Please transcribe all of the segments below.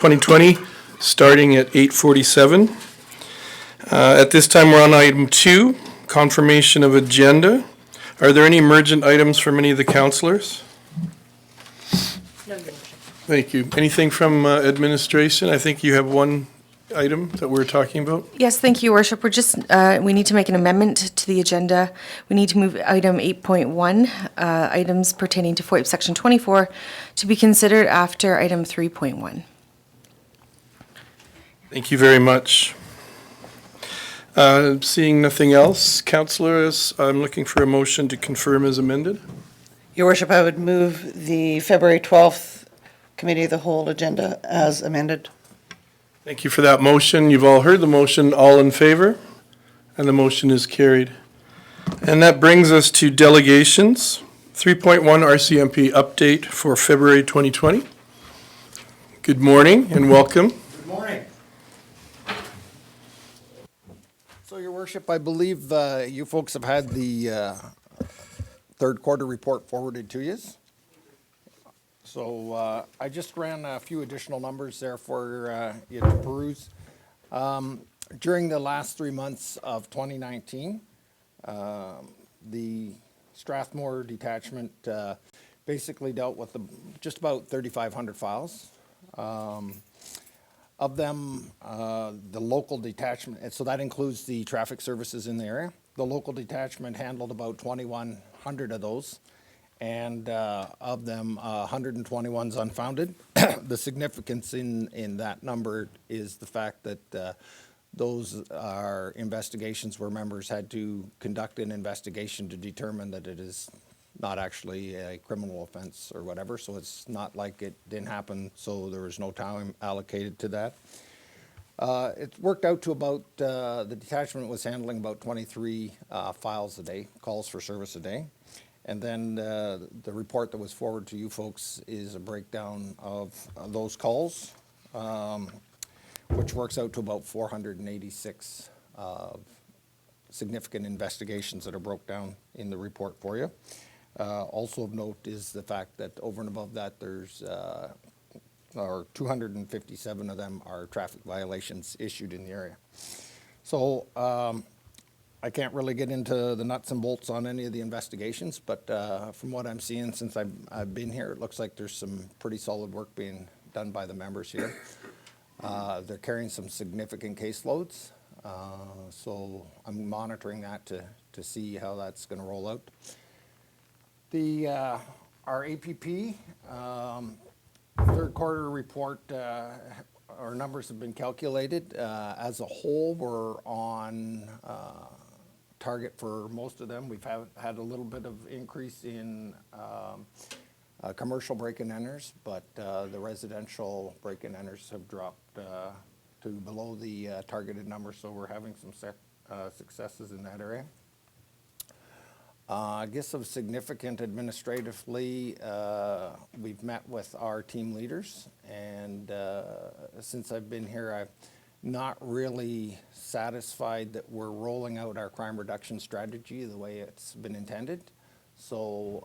2020, starting at 8:47. At this time, we're on item 2, confirmation of agenda. Are there any emergent items from any of the councillors? No, Your Worship. Thank you. Anything from administration? I think you have one item that we're talking about. Yes, thank you, Your Worship. We need to make an amendment to the agenda. We need to move item 8.1, items pertaining to FOIP Section 24, to be considered after item 3.1. Thank you very much. Seeing nothing else, councillors, I'm looking for a motion to confirm as amended. Your Worship, I would move the February 12th Committee of the Whole agenda as amended. Thank you for that motion. You've all heard the motion. All in favor? And the motion is carried. And that brings us to delegations. 3.1 RCMP update for February 2020. Good morning and welcome. Good morning. So, Your Worship, I believe you folks have had the third quarter report forwarded to you. So I just ran a few additional numbers there for you to peruse. During the last 3 months of 2019, the Strathmore detachment basically dealt with just about 3,500 files. Of them, the local detachment, and so that includes the traffic services in the area. The local detachment handled about 2,100 of those, and of them, 121's unfounded. The significance in that number is the fact that those are investigations where members had to conduct an investigation to determine that it is not actually a criminal offense or whatever, so it's not like it didn't happen, so there was no time allocated to that. It worked out to about, the detachment was handling about 23 files a day, calls for service a day. And then the report that was forwarded to you folks is a breakdown of those calls, which works out to about 486 significant investigations that are broke down in the report for you. Also of note is the fact that over and above that, there's 257 of them are traffic violations issued in the area. So I can't really get into the nuts and bolts on any of the investigations, but from what I'm seeing since I've been here, it looks like there's some pretty solid work being done by the members here. They're carrying some significant caseloads, so I'm monitoring that to see how that's going to roll out. Our APP third quarter report, our numbers have been calculated. As a whole, we're on target for most of them. We've had a little bit of increase in commercial break-and enters, but the residential break-and enters have dropped to below the targeted number, so we're having some successes in that area. I guess of significant administratively, we've met with our team leaders, and since I've been here, I've not really satisfied that we're rolling out our crime reduction strategy the way it's been intended. So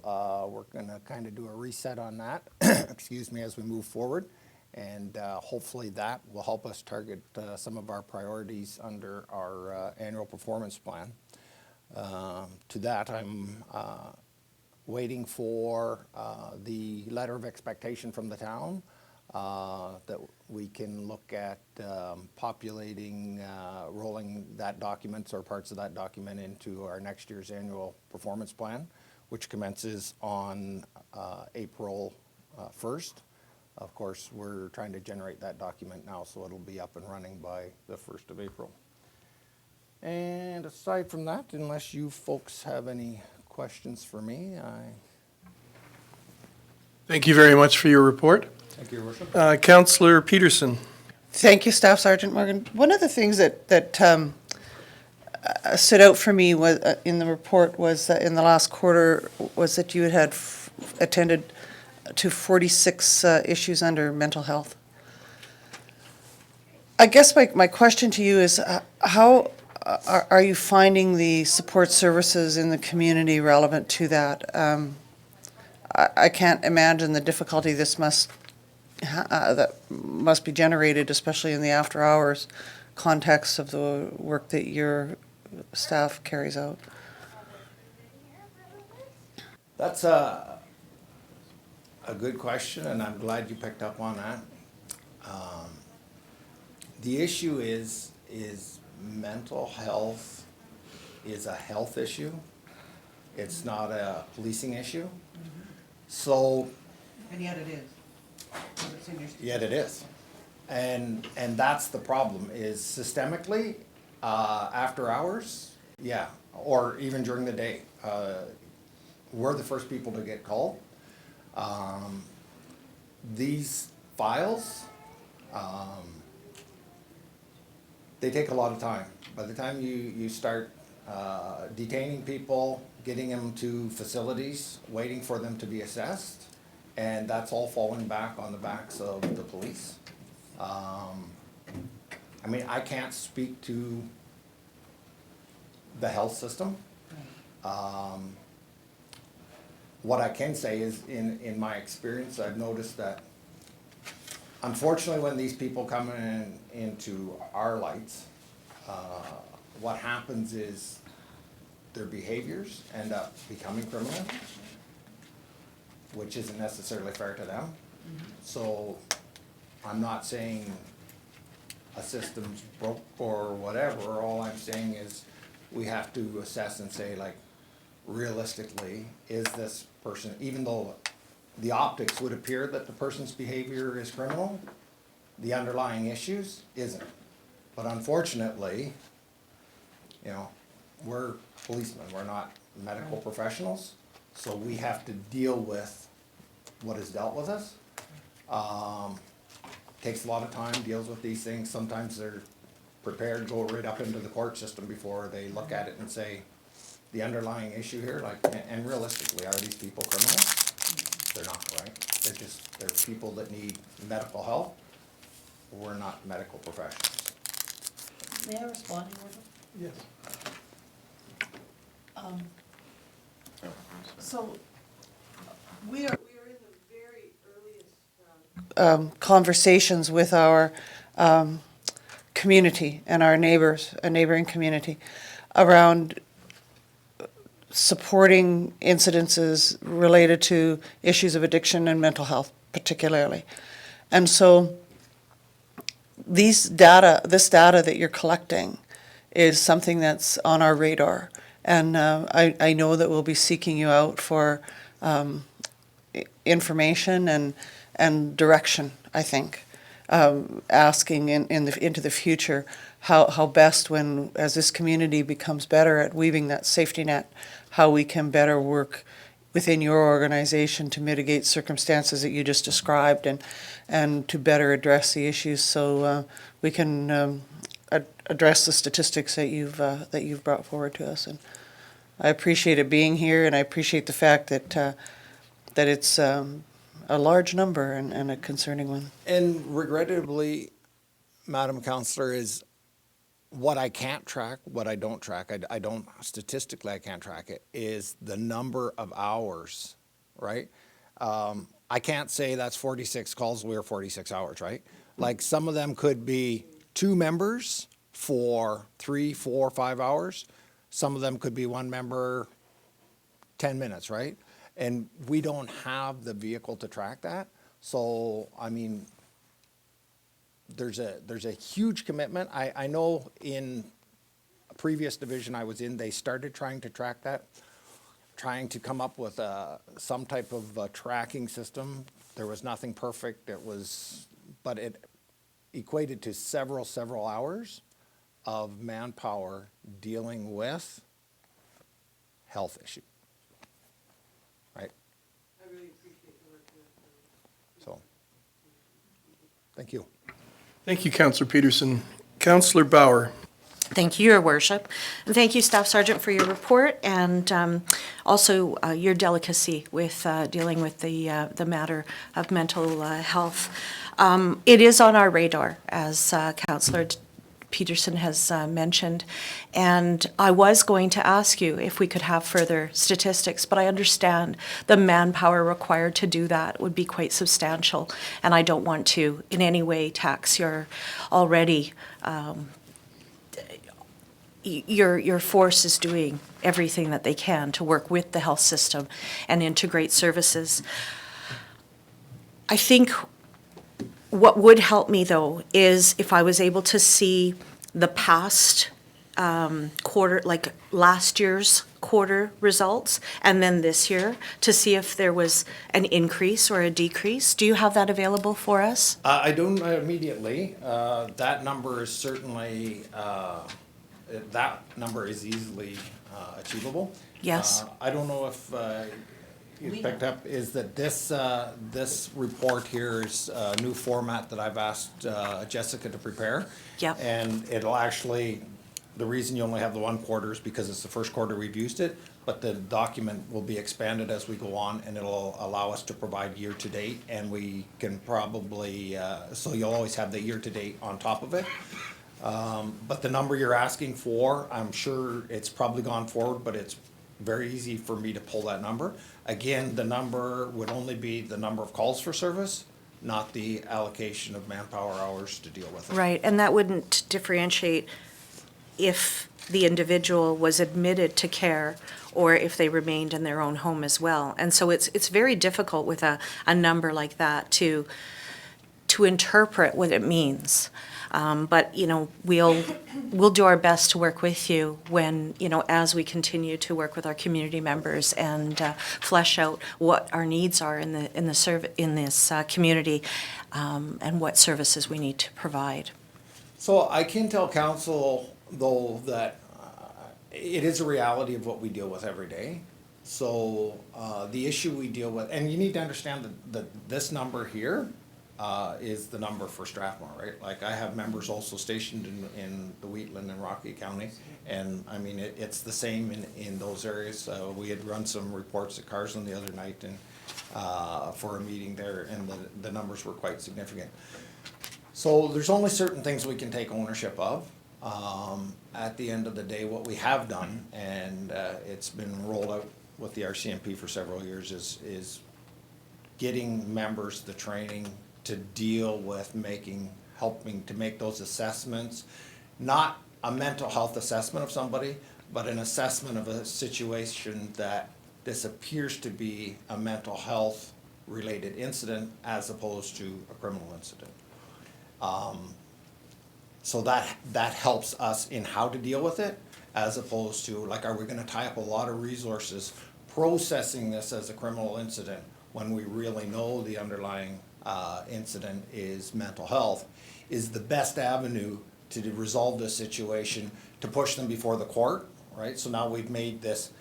we're going to kind of do a reset on that, excuse me, as we move forward, and hopefully that will help us target some of our priorities under our annual performance plan. To that, I'm waiting for the letter of expectation from the town that we can look at populating, rolling that document or parts of that document into our next year's annual performance plan, which commences on April 1st. Of course, we're trying to generate that document now, so it'll be up and running by the 1st of April. And aside from that, unless you folks have any questions for me, Thank you very much for your report. Thank you, Your Worship. Councillor Peterson. Thank you, Staff Sergeant Morgan. One of the things that stood out for me was in the report was that in the last quarter was that you had attended to 46 issues under mental health. I guess my question to you is how are you finding the support services in the community relevant to that? I can't imagine the difficulty this must that must be generated, especially in the after-hours context of the work that your staff carries out? That's a good question, and I'm glad you picked up on that. The issue is mental health is a health issue. It's not a policing issue. So, And yet it is. yet it is. And that's the problem, is systemically, after hours, yeah, or even during the day. We're the first people to get called. These files, they take a lot of time. By the time you start detaining people, getting them to facilities, waiting for them to be assessed, and that's all falling back on the backs of the police. I mean, I can't speak to the health system. What I can say is, in my experience, I've noticed that unfortunately when these people come into our lights, what happens is their behaviors end up becoming criminal, which isn't necessarily fair to them. So I'm not saying a system's broke or whatever. All I'm saying is we have to assess and say, like, realistically, is this person, even though the optics would appear that the person's behavior is criminal, the underlying issues isn't. But unfortunately, you know, we're policemen, we're not medical professionals, so we have to deal with what is dealt with us. Takes a lot of time, deals with these things. Sometimes they're prepared, go right up into the court system before they look at it and say, the underlying issue here, like, and realistically, are these people criminals? They're not, right? They're people that need medical help. We're not medical professionals. May I respond, Gordon? Yes. So, we are in the very earliest, Conversations with our community and our neighbors, a neighboring community, around supporting incidences related to issues of addiction and mental health particularly. And so this data that you're collecting is something that's on our radar. And I know that we'll be seeking you out for information and direction, I think, asking into the future how best, when as this community becomes better at weaving that safety net, how we can better work within your organization to mitigate circumstances that you just described and to better address the issues so we can address the statistics that you've brought forward to us. And I appreciate it being here, and I appreciate the fact that it's a large number and a concerning one. And regrettably, Madam Councillor, is what I can't track, what I don't track, I don't, statistically I can't track it, is the number of hours, right? I can't say that's 46 calls, we're 46 hours, right? Like, some of them could be 2 members for 3, 4, 5 hours. Some of them could be 1 member, 10 minutes, right? And we don't have the vehicle to track that. So, I mean, there's a huge commitment. I know in a previous division I was in, they started trying to track that, trying to come up with some type of tracking system. There was nothing perfect. But it equated to several hours of manpower dealing with health issues, right? I really appreciate the work you're doing. So, thank you. Thank you, Councillor Peterson. Councillor Bauer. Thank you, Your Worship. And thank you, Staff Sergeant, for your report and also your delicacy with dealing with the matter of mental health. It is on our radar, as Councillor Peterson has mentioned. And I was going to ask you if we could have further statistics, but I understand the manpower required to do that would be quite substantial. And I don't want to in any way tax your already, your force is doing everything that they can to work with the health system and integrate services. I think what would help me, though, is if I was able to see the past quarter, like last year's quarter results, and then this year, to see if there was an increase or a decrease. Do you have that available for us? I don't immediately. That number is certainly, that number is easily achievable. Yes. I don't know if you picked up, is that this report here is a new format that I've asked Jessica to prepare. Yep. And it'll actually, the reason you only have the one quarter is because it's the first quarter we've used it, but the document will be expanded as we go on, and it'll allow us to provide year-to-date, and we can probably, so you'll always have the year-to-date on top of it. But the number you're asking for, I'm sure it's probably gone forward, but it's very easy for me to pull that number. Again, the number would only be the number of calls for service, not the allocation of manpower hours to deal with it. Right, and that wouldn't differentiate if the individual was admitted to care or if they remained in their own home as well. And so it's very difficult with a number like that to interpret what it means. But, you know, we'll do our best to work with you when, you know, as we continue to work with our community members and flesh out what our needs are in this community, and what services we need to provide. So I can tell council, though, that it is a reality of what we deal with every day. So the issue we deal with, and you need to understand that this number here is the number for Strathmore, right? Like, I have members also stationed in the Wheatland and Rocky County, and I mean, it's the same in those areas. We had run some reports at Carson the other night and for a meeting there, and the numbers were quite significant. So there's only certain things we can take ownership of. At the end of the day, what we have done, and it's been rolled out with the RCMP for several years, is getting members the training to deal with helping to make those assessments, not a mental health assessment of somebody, but an assessment of a situation that this appears to be a mental health related incident as opposed to a criminal incident. So that helps us in how to deal with it, as opposed to, like, are we gonna tie up a lot of resources processing this as a criminal incident when we really know the underlying incident is mental health, is the best avenue to resolve this situation, to push them before the court, right? So now we've made this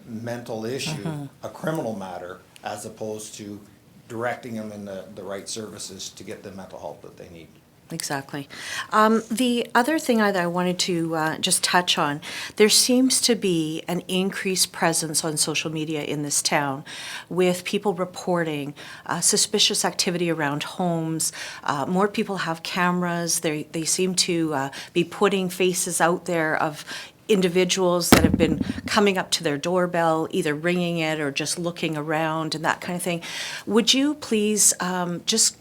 mental issue a criminal matter, as opposed to directing them in the right services to get the mental help that they need. Exactly. The other thing that I wanted to just touch on, there seems to be an increased presence on social media in this town with people reporting suspicious activity around homes. More people have cameras. They seem to be putting faces out there of individuals that have been coming up to their doorbell, either ringing it or just looking around and that kind of thing. Would you please just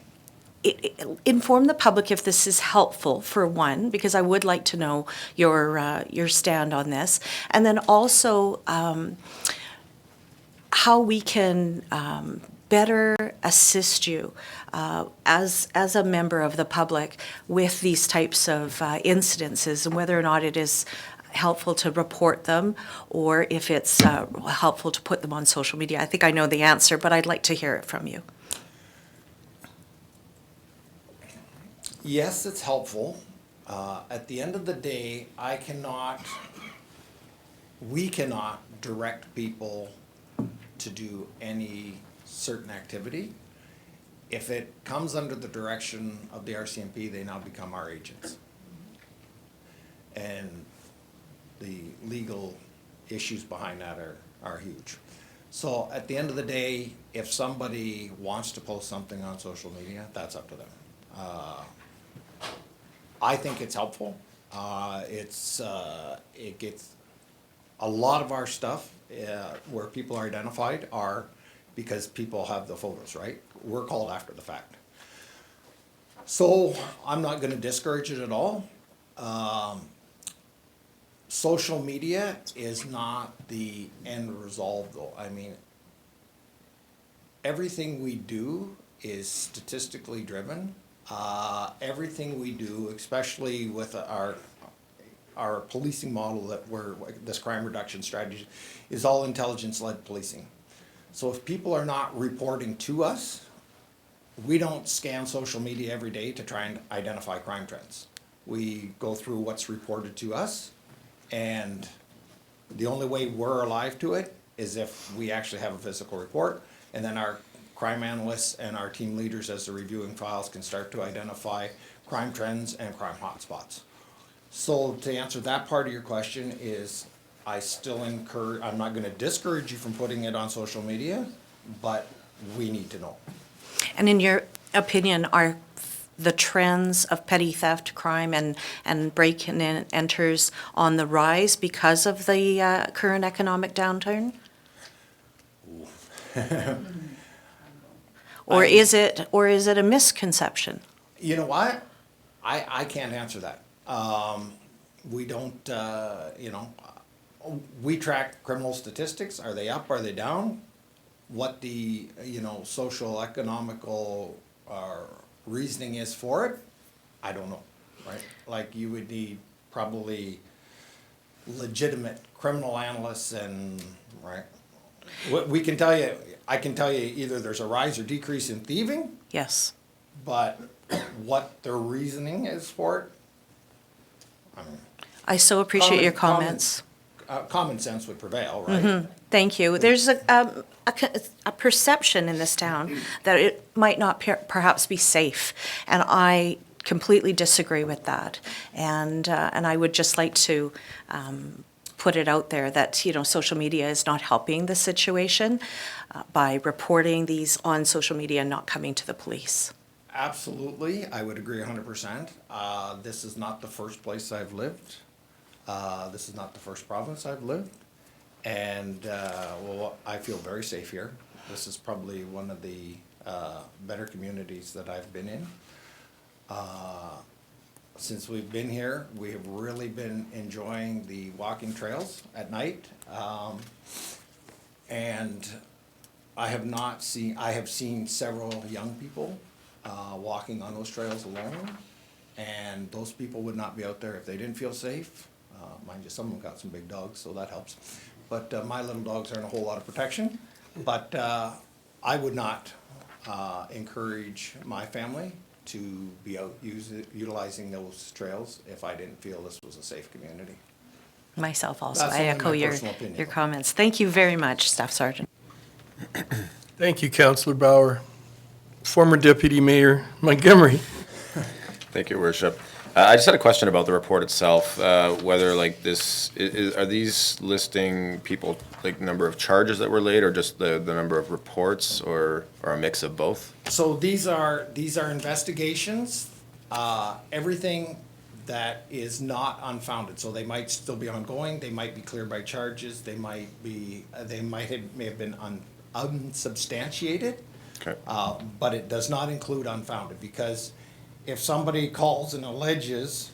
inform the public if this is helpful, for one, because I would like to know your stand on this, and then also how we can better assist you as a member of the public with these types of incidences, and whether or not it is helpful to report them or if it's helpful to put them on social media. I think I know the answer, but I'd like to hear it from you. Yes, it's helpful. At the end of the day, we cannot direct people to do any certain activity. If it comes under the direction of the RCMP, they now become our agents. And the legal issues behind that are huge. So at the end of the day, if somebody wants to post something on social media, that's up to them. I think it's helpful. It gets, a lot of our stuff where people are identified are because people have the photos, right? We're called after the fact. So I'm not gonna discourage it at all. Social media is not the end result though. I mean, everything we do is statistically driven. Everything we do, especially with our policing model that this crime reduction strategy, is all intelligence-led policing. So if people are not reporting to us, we don't scan social media every day to try and identify crime trends. We go through what's reported to us, and the only way we're alive to it is if we actually have a physical report, and then our crime analysts and our team leaders, as they're reviewing files, can start to identify crime trends and crime hotspots. So to answer that part of your question is, I still encourage, I'm not gonna discourage you from putting it on social media, but we need to know. And in your opinion, are the trends of petty theft, crime, and break-and-enters on the rise because of the current economic downturn? Or is it a misconception? You know what? I can't answer that. We don't, we track criminal statistics. Are they up? Are they down? What the, social, economical reasoning is for it, I don't know, right? Like, you would need probably legitimate criminal analysts and, right? We can tell you, I can tell you either there's a rise or decrease in thieving, Yes. but what their reasoning is for it, I mean. I so appreciate your comments. Common sense would prevail, right? Thank you. There's a perception in this town that it might not perhaps be safe, and I completely disagree with that. And I would just like to put it out there that, social media is not helping the situation by reporting these on social media and not coming to the police. Absolutely, I would agree 100%. This is not the first place I've lived. This is not the first province I've lived. And, I feel very safe here. This is probably one of the better communities that I've been in. Since we've been here, we have really been enjoying the walking trails at night. And I have seen several young people walking on those trails alone. And those people would not be out there if they didn't feel safe. Mind you, some of them got some big dogs, so that helps. But my little dogs aren't a whole lot of protection. But I would not encourage my family to be out utilizing those trails if I didn't feel this was a safe community. Myself also. That's I only echo my your personal opinion. your comments. Thank you very much, Staff Sergeant. Thank you, Councillor Bauer. Former Deputy Mayor Montgomery. Thank you, Worship. I just had a question about the report itself, whether like this, are these listing people, like number of charges that were laid, or just the number of reports, or a mix of both? So these are investigations, everything that is not unfounded. So they might still be ongoing, they might be cleared by charges, they may have been unsubstantiated. Okay. But it does not include unfounded, because if somebody calls and alleges,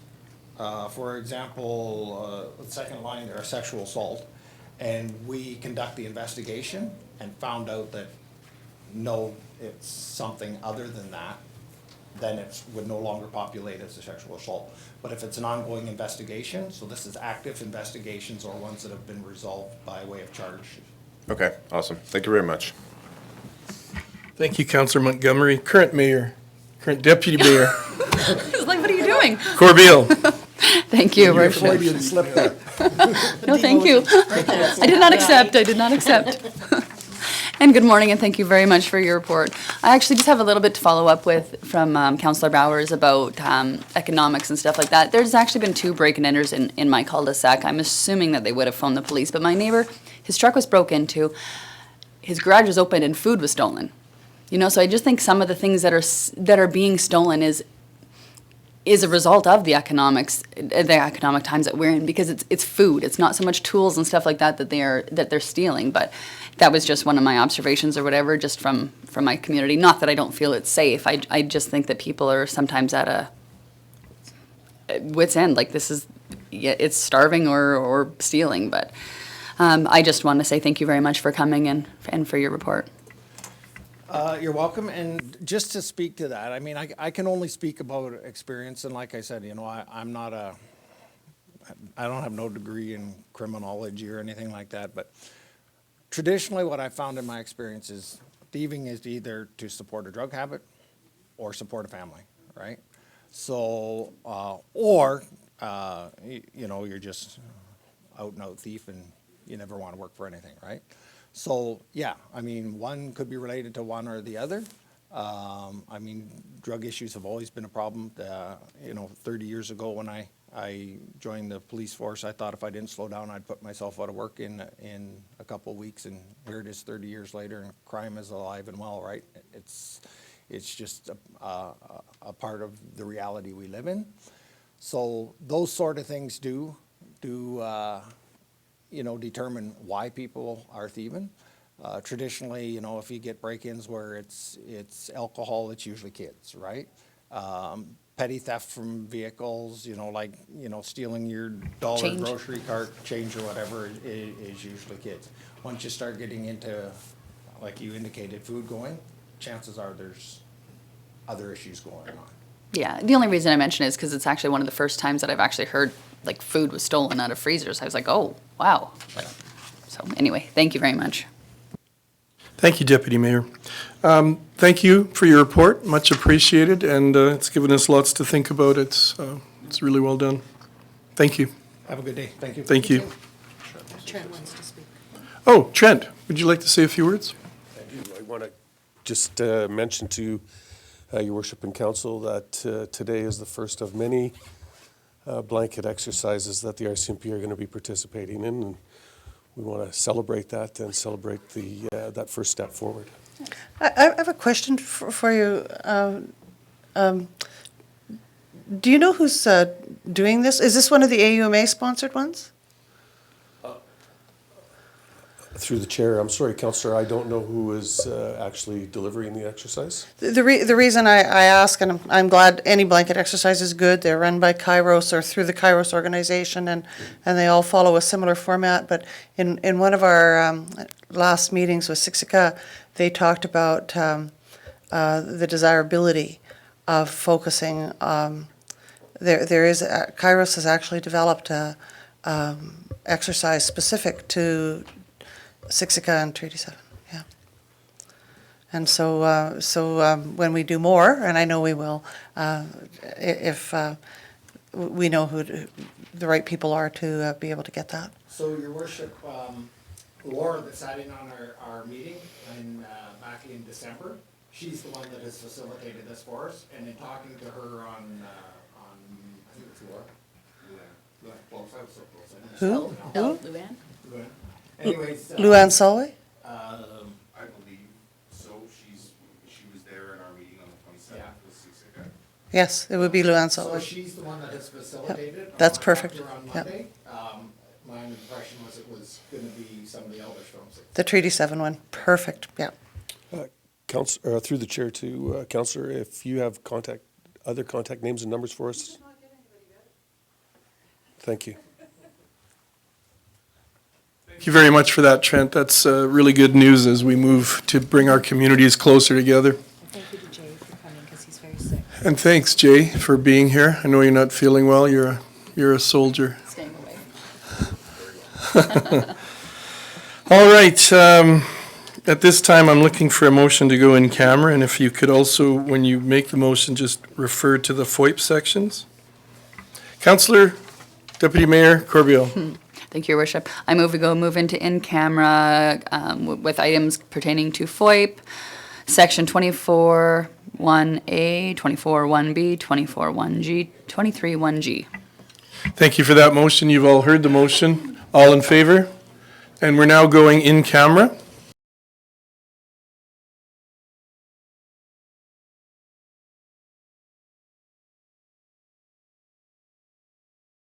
for example, second line there, a sexual assault, and we conduct the investigation and found out that no, it's something other than that, then it would no longer populate as a sexual assault. But if it's an ongoing investigation, so this is active investigations or ones that have been resolved by way of charge. Okay, awesome. Thank you very much. Thank you, Councillor Montgomery. Current Deputy Mayor It's like, what are you doing? Corbeil. Thank you, Your Worship. Freudian slip there. No, thank you. I did not accept. And good morning, and thank you very much for your report. I actually just have a little bit to follow up with from Councillor Bowers about economics and stuff like that. There's actually been 2 break-and-enters in my cul-de-sac. I'm assuming that they would have phoned the police, but my neighbor, his truck was broke into, his garage was open, and food was stolen. So I just think some of the things that are being stolen is is a result of the economic times that we're in, because it's food. It's not so much tools and stuff like that they're stealing. But that was just one of my observations or whatever, just from my community. Not that I don't feel it's safe. I just think that people are sometimes at a wit's end. Like, this is, yeah, it's starving or stealing. But I just want to say thank you very much for coming and for your report. You're welcome, and just to speak to that, I mean, I can only speak about experience, and like I said, you know, I don't have no degree in criminology or anything like that, but traditionally what I found in my experience is thieving is either to support a drug habit or support a family, right? So, you know, you're just out and out thief and you never want to work for anything, right? So, yeah, I mean, one could be related to one or the other. I mean, drug issues have always been a problem. You know, 30 years ago when I joined the police force, I thought if I didn't slow down, I'd put myself out of work in a couple of weeks. And here it is 30 years later, and crime is alive and well, right? It's just a part of the reality we live in. So those sort of things do you know, determine why people are thieving. Traditionally, you know, if you get break-ins where it's alcohol, it's usually kids, right? Petty theft from vehicles, you know, like, you know, stealing your dollar Change. grocery cart change or whatever is usually kids. Once you start getting into, like you indicated, food going, chances are there's other issues going on. Yeah, the only reason I mention it is because it's actually one of the first times that I've actually heard, like, food was stolen out of freezers. I was like, oh, wow. So anyway, thank you very much. Thank you, Deputy Mayor. Thank you for your report, much appreciated, and it's given us lots to think about. It's really well done. Thank you. Have a good day. Thank you. Thank you. Trent wants to speak. Oh, Trent, would you like to say a few words? I want to just mention to Your Worship and Council that today is the first of many blanket exercises that the RCMP are going to be participating in, and we want to celebrate that and celebrate that first step forward. I have a question for you. Do you know who's doing this? Is this one of the AUMA-sponsored ones? Through the chair, I'm sorry, Councillor, I don't know who is actually delivering the exercise. The reason I ask, and I'm glad any blanket exercise is good, they're run by Kairos or through the Kairos organization, and they all follow a similar format, but in one of our last meetings with Siksika, they talked about the desirability of focusing, Kairos has actually developed a exercise specific to Siksika and Treaty 7, yeah. And so when we do more, and I know we will, if we know who the right people are to be able to get that. So, Your Worship, Laura that sat in on our meeting back in December, she's the one that has facilitated this for us, and in talking to her on I think it's Laura. Luann. Close, I was so close. Who? Luann? Luann. Anyways. Luann Solway? I believe so. She was there in our meeting on the 27th with Siksika. Yes, it would be Luann So Solway. she's the one that has facilitated. That's I perfect. talked to her on Yep. Monday. My impression was it was going to be some of the elders from Siksika. The Treaty 7 one, perfect, yeah. Through the chair to Councillor, if you have other contact names and numbers for us. Thank you. Thank you very much for that, Trent. That's really good news as we move to bring our communities closer together. Thank you to Jay for coming, because he's very sick. And thanks, Jay, for being here. I know you're not feeling well. You're a soldier. Staying away. All right. At this time, I'm looking for a motion to go in camera, and if you could also, when you make the motion, just refer to the FOIP sections. Councillor, Deputy Mayor Corbeil. Thank you, Your Worship. I move into in-camera with items pertaining to FOIP, Section 24(1)A, 24(1)B, 24(1)G, 23(1)G. Thank you for that motion. You've all heard the motion. All in favor? And we're now going in camera.